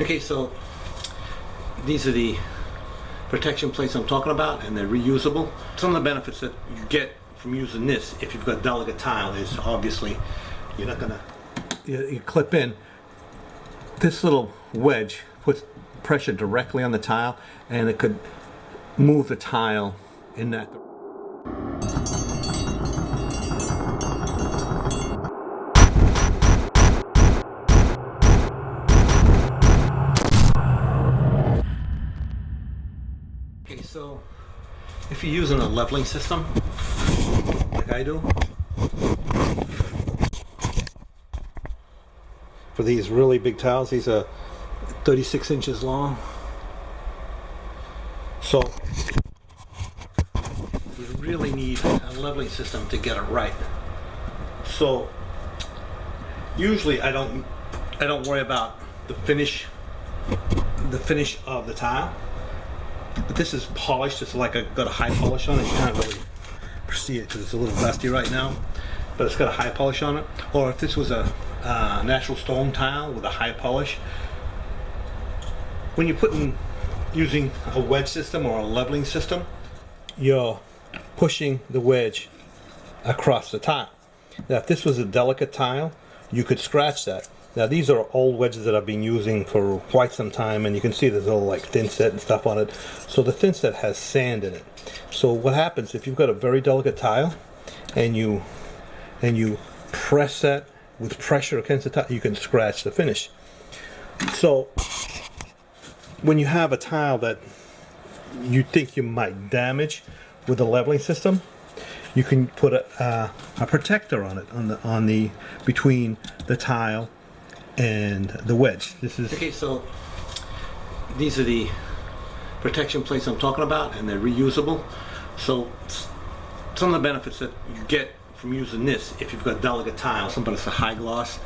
Okay, so these are the protection plates I'm talking about, and they're reusable. Some of the benefits that you get from using this, if you've got delicate tile, is obviously you're not gonna you clip in. This little wedge puts pressure directly on the tile, and it could move the tile in that direction. Okay, so if you're using a leveling system, like I do, for these really big tiles, these are 36 inches long. So you really need a leveling system to get it right. So usually I don't worry about the finish of the tile. But this is polished. It's like got a high polish on it. You can't really see it because it's a little dusty right now. But it's got a high polish on it. Or if this was a natural stone tile with a high polish, when you're using a wedge system or a leveling system, you're pushing the wedge across the tile. Now, if this was a delicate tile, you could scratch that. Now, these are old wedges that I've been using for quite some time, and you can see there's all like thinset and stuff on it. So the thinset has sand in it. So what happens if you've got a very delicate tile and you press that with pressure against the tile, you can scratch the finish. So when you have a tile that you think you might damage with a leveling system, you can put a protector on it, on the between the tile and the wedge. This is okay. So these are the protection plates I'm talking about, and they're reusable. So some of the benefits that you get from using this, if you've got delicate tile, but it's a high gloss.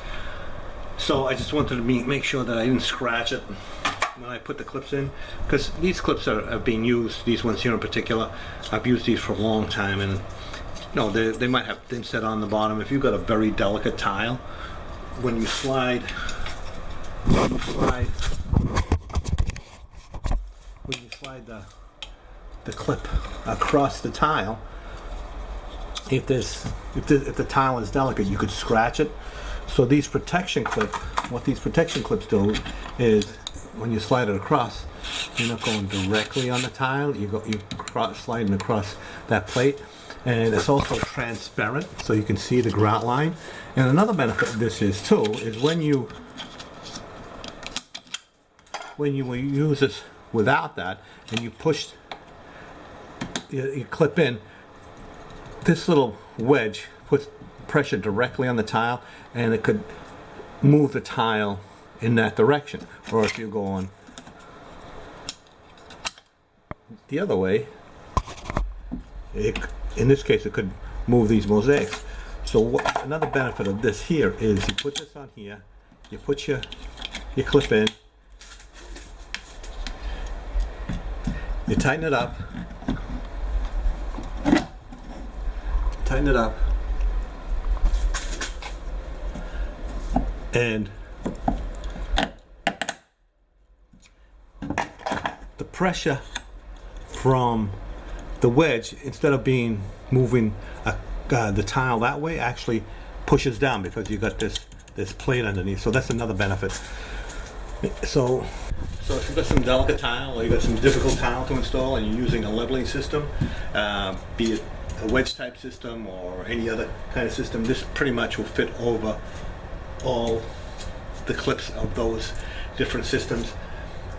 So I just wanted to make sure that I didn't scratch it when I put the clips in, because these clips have been used. These ones here in particular, I've used these for a long time, and they might have thinset on the bottom. If you've got a very delicate tile, when you slide the clip across the tile, if the tile is delicate, you could scratch it. So these protection clips, what these protection clips do is, when you slide it across, you're not going directly on the tile. You're sliding across that plate. And it's also transparent, so you can see the grout line. And another benefit of this is when you use this without that, and you clip in, this little wedge puts pressure directly on the tile, and it could move the tile in that direction. Or if you're going the other way, in this case, it could move these mosaics. So another benefit of this here is you put this on here, you put your clip in, you tighten it up, and the pressure from the wedge, instead of moving the tile that way, actually pushes down, because you got this plate underneath. So that's another benefit. So if you've got some delicate tile, or you've got some difficult tile to install, and you're using a leveling system, be it a wedge type system or any other kind of system, this pretty much will fit over all the clips of those different systems,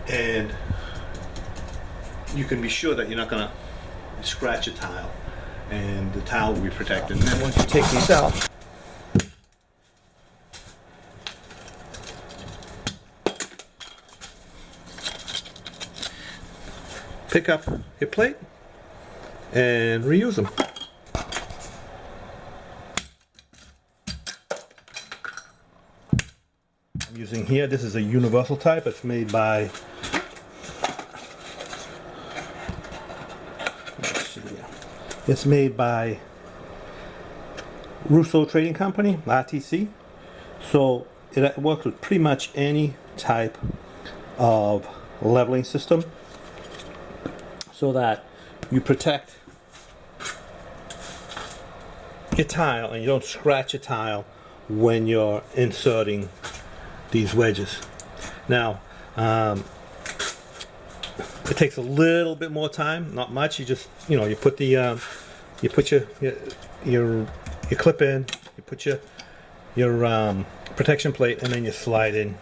and you can be sure that you're not going to scratch a tile, and the tile will be protected. And then once you take these out, pick up your plate and reuse them. I'm using here, this is a universal type. It's made by It's made by Russo Trading Company, RTC. So it works with pretty much any type of leveling system so that you protect your tile and you don't scratch your tile when you're inserting these wedges. Now, it takes a little bit more time, not much. You just, you put the you put your clip in, you put your protection plate, and then you slide in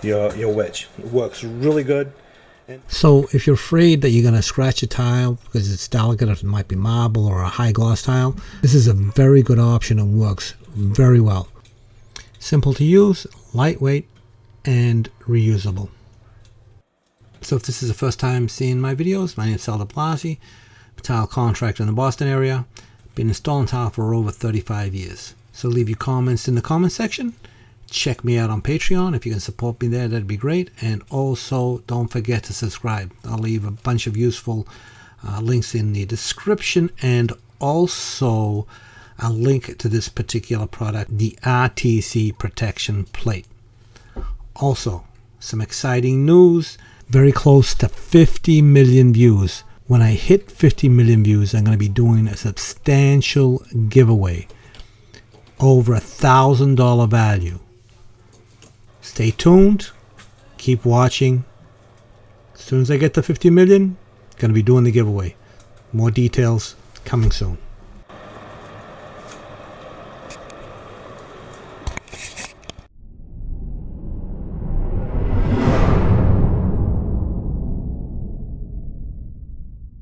your wedge. It works really good. So if you're afraid that you're going to scratch a tile because it's delicate, or it might be marble or a high gloss tile, this is a very good option and works very well. Simple to use, lightweight, and reusable. So if this is the first time seeing my videos, my name is Sal de Blasi, tile contractor in the Boston area. Been installing tile for over 35 years. So leave your comments in the comment section. Check me out on Patreon. If you can support me there, that'd be great. And also, don't forget to subscribe. I'll leave a bunch of useful links in the description, and also a link to this particular product, the RTC protection plate. Also, some exciting news. Very close to 50 million views. When I hit 50 million views, I'm going to be doing a substantial giveaway. Over $1,000 value. Stay tuned. Keep watching. As soon as I get to 50 million, going to be doing the giveaway. More details coming soon.